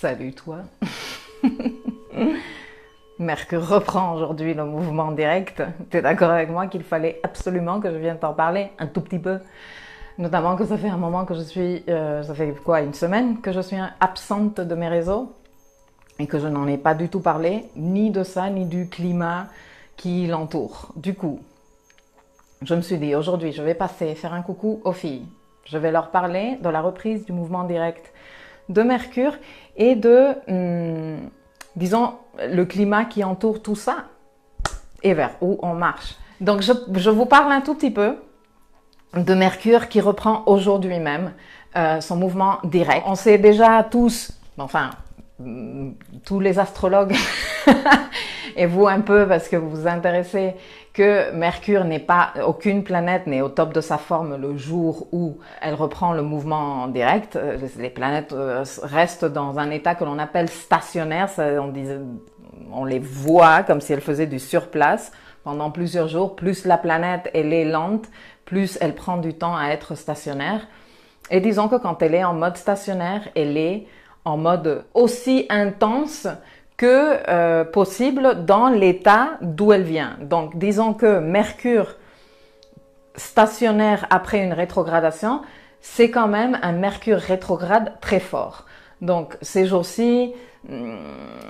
Salut toi. Mercure reprend aujourd'hui le mouvement direct. Tu es d'accord avec moi qu'il fallait absolument que je vienne t'en parler un tout petit peu? Notamment que ça fait un moment que je suis, ça fait quoi, une semaine que je suis absente de mes réseaux et que je n'en ai pas du tout parlé, ni de ça, ni du climat qui l'entoure. Du coup, je me suis dit aujourd'hui, je vais passer faire un coucou aux filles. Je vais leur parler de la reprise du mouvement direct de Mercure et de, disons, le climat qui entoure tout ça et vers où on marche. Donc je vous parle un tout petit peu de Mercure qui reprend aujourd'hui même son mouvement direct. On sait déjà tous, enfin tous les astrologues et vous un peu parce que vous vous intéressez, que Mercure n'est pas, aucune planète n'est au top de sa forme le jour où elle reprend le mouvement direct. Les planètes restent dans un état que l'on appelle stationnaire. On les voit comme si elles faisaient du surplace pendant plusieurs jours. Plus la planète elle est lente, plus elle prend du temps à être stationnaire. Et disons que quand elle est en mode stationnaire, elle est en mode aussi intense que possible dans l'état d'où elle vient. Donc, disons que Mercure stationnaire après une rétrogradation, c'est quand même un Mercure rétrograde très fort. Donc, ces jours-ci,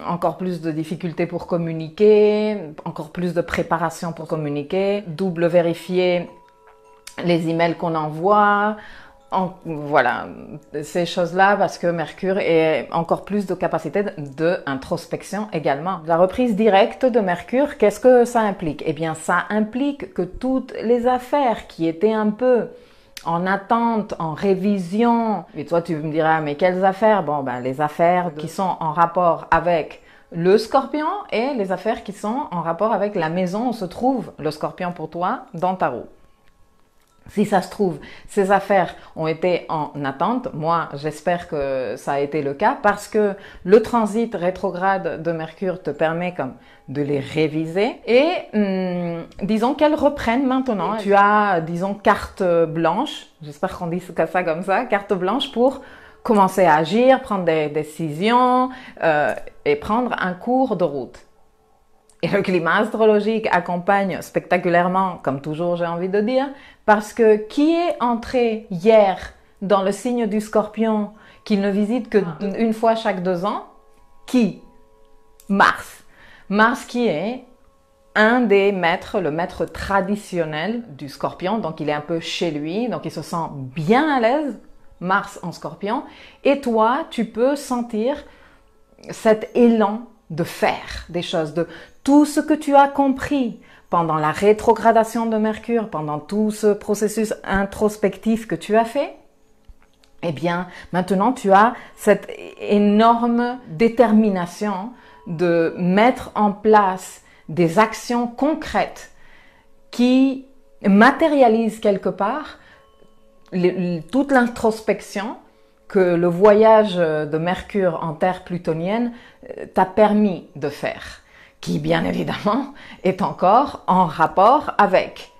encore plus de difficultés pour communiquer, encore plus de préparation pour communiquer, double vérifier les emails qu'on envoie, voilà, ces choses-là, parce que Mercure a encore plus de capacité d'introspection également. La reprise directe de Mercure, qu'est-ce que ça implique? Eh bien, ça implique que toutes les affaires qui étaient un peu en attente, en révision, et toi tu me diras, mais quelles affaires? Bon, ben, les affaires qui sont en rapport avec le Scorpion et les affaires qui sont en rapport avec la maison où se trouve le Scorpion pour toi dans ta roue. Si ça se trouve, ces affaires ont été en attente. Moi, j'espère que ça a été le cas parce que le transit rétrograde de Mercure te permet comme de les réviser et disons qu'elles reprennent maintenant. Tu as, disons, carte blanche, j'espère qu'on dit ça comme ça, carte blanche pour commencer à agir, prendre des décisions et prendre un cours de route. Et le climat astrologique accompagne spectaculairement, comme toujours j'ai envie de dire, parce que qui est entré hier dans le signe du Scorpion, qu'il ne visite qu'une fois chaque 2 ans? Qui? Mars. Mars qui est un des maîtres, le maître traditionnel du Scorpion, donc il est un peu chez lui, donc il se sent bien à l'aise, Mars en Scorpion, et toi tu peux sentir cet élan de faire des choses, de tout ce que tu as compris pendant la rétrogradation de Mercure, pendant tout ce processus introspectif que tu as fait, eh bien, maintenant tu as cette énorme détermination de mettre en place des actions concrètes qui matérialisent quelque part toute l'introspection que le voyage de Mercure en Terre plutonienne t'a permis de faire, qui bien évidemment est encore en rapport avec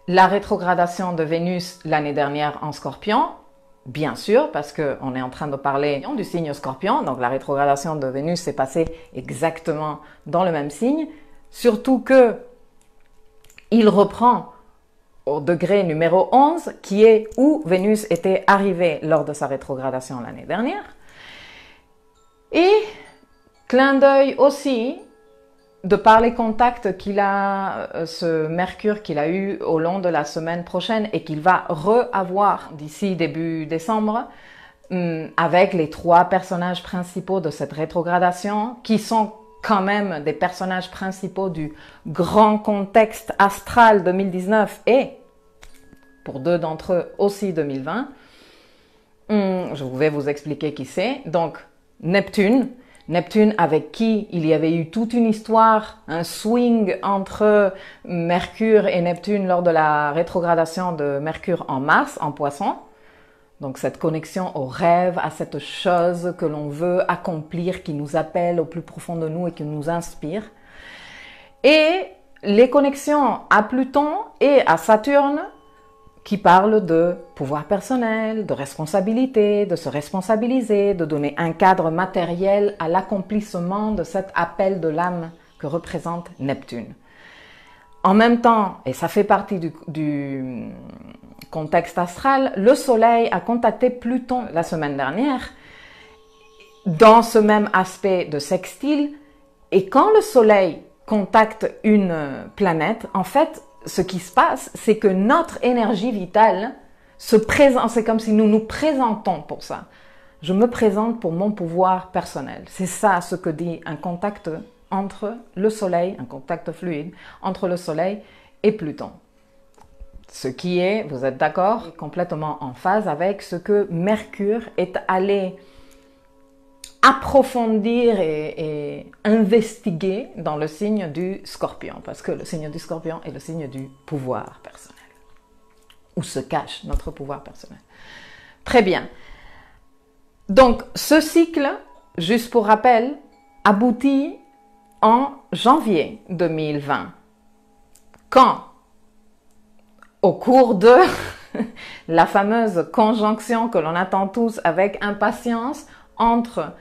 la rétrogradation de Vénus l'année dernière en Scorpion, bien sûr, parce qu'on est en train de parler du signe Scorpion, donc la rétrogradation de Vénus s'est passée exactement dans le même signe, surtout que il reprend au degré numéro 11, qui est où Vénus était arrivée lors de sa rétrogradation l'année dernière. Et clin d'œil aussi, de par les contacts qu'il a, ce Mercure qu'il a eu au long de la semaine prochaine et qu'il va re-avoir d'ici début décembre, avec les 3 personnages principaux de cette rétrogradation, qui sont quand même des personnages principaux du grand contexte astral 2019 et pour 2 d'entre eux aussi 2020. Je vais vous expliquer qui c'est. Donc Neptune avec qui il y avait eu toute une histoire, un swing entre Mercure et Neptune lors de la rétrogradation de Mercure en Mars, en Poisson. Donc cette connexion au rêve, à cette chose que l'on veut accomplir, qui nous appelle au plus profond de nous et qui nous inspire. Et les connexions à Pluton et à Saturne qui parle de pouvoir personnel, de responsabilité, de se responsabiliser, de donner un cadre matériel à l'accomplissement de cet appel de l'âme que représente Neptune. En même temps, et ça fait partie du contexte astral, le Soleil a contacté Pluton la semaine dernière dans ce même aspect de sextile. Et quand le Soleil contacte une planète, en fait, ce qui se passe, c'est que notre énergie vitale se présente. C'est comme si nous nous présentons pour ça. Je me présente pour mon pouvoir personnel. C'est ça ce que dit un contact entre le Soleil, un contact fluide, entre le Soleil et Pluton. Ce qui est, vous êtes d'accord, complètement en phase avec ce que Mercure est allé approfondir et investiguer dans le signe du Scorpion, parce que le signe du Scorpion est le signe du pouvoir personnel, où se cache notre pouvoir personnel. Très bien. Donc, ce cycle, juste pour rappel, aboutit en janvier 2020, quand, au cours de la fameuse conjonction que l'on attend tous avec impatience entre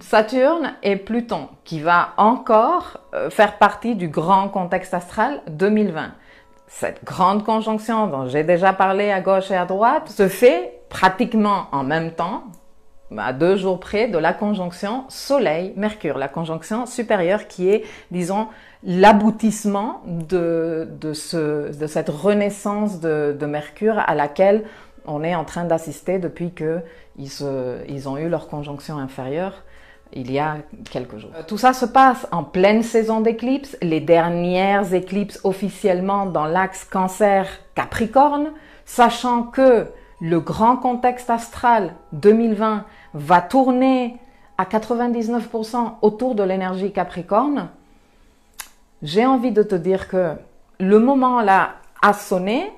Saturne et Pluton, qui va encore faire partie du grand contexte astral 2020. Cette grande conjonction dont j'ai déjà parlé à gauche et à droite se fait pratiquement en même temps, à 2 jours près de la conjonction Soleil-Mercure, la conjonction supérieure qui est, disons, l'aboutissement de cette renaissance de Mercure à laquelle on est en train d'assister depuis qu'ils ont eu leur conjonction inférieure il y a quelques jours. Tout ça se passe en pleine saison d'éclipses, les dernières éclipses officiellement dans l'axe Cancer-Capricorne, sachant que le grand contexte astral 2020 va tourner à 99% autour de l'énergie Capricorne. J'ai envie de te dire que le moment là a sonné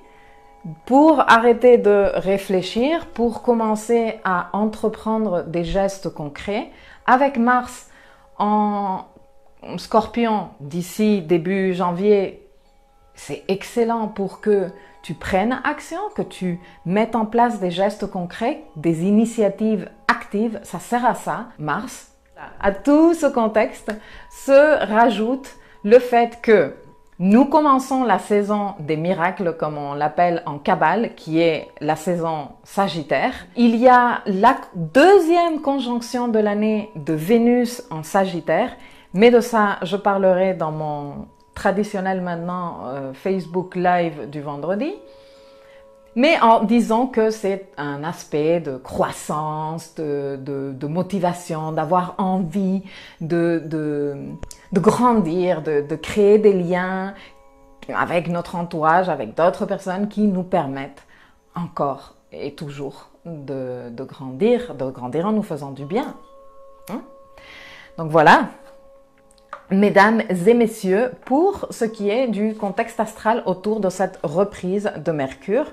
pour arrêter de réfléchir, pour commencer à entreprendre des gestes concrets. Avec Mars en Scorpion d'ici début janvier, c'est excellent pour que tu prennes action, que tu mettes en place des gestes concrets, des initiatives actives, ça sert à ça. Mars, à tout ce contexte, se rajoute le fait que nous commençons la saison des miracles, comme on l'appelle en Kabbale, qui est la saison Sagittaire. Il y a la deuxième conjonction de l'année de Vénus en Sagittaire, mais de ça, je parlerai dans mon traditionnel maintenant Facebook Live du vendredi. Mais en disant que c'est un aspect de croissance, de motivation, d'avoir envie de grandir, de créer des liens avec notre entourage, avec d'autres personnes qui nous permettent encore et toujours de grandir en nous faisant du bien. Donc voilà, mesdames et messieurs, pour ce qui est du contexte astral autour de cette reprise de Mercure.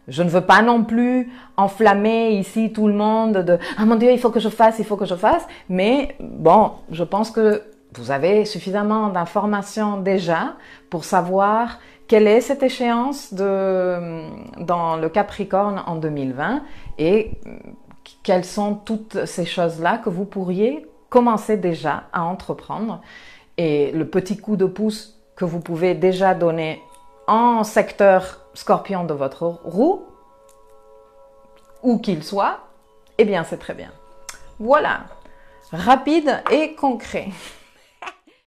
Je ne veux pas non plus enflammer ici tout le monde de « Ah mon Dieu, il faut que je fasse, il faut que je fasse ». Mais bon, je pense que vous avez suffisamment d'informations déjà pour savoir quelle est cette échéance dans le Capricorne en 2020 et quelles sont toutes ces choses-là que vous pourriez commencer déjà à entreprendre. Et le petit coup de pouce que vous pouvez déjà donner en secteur Scorpion de votre roue, où qu'il soit, eh bien c'est très bien. Voilà, rapide et concret.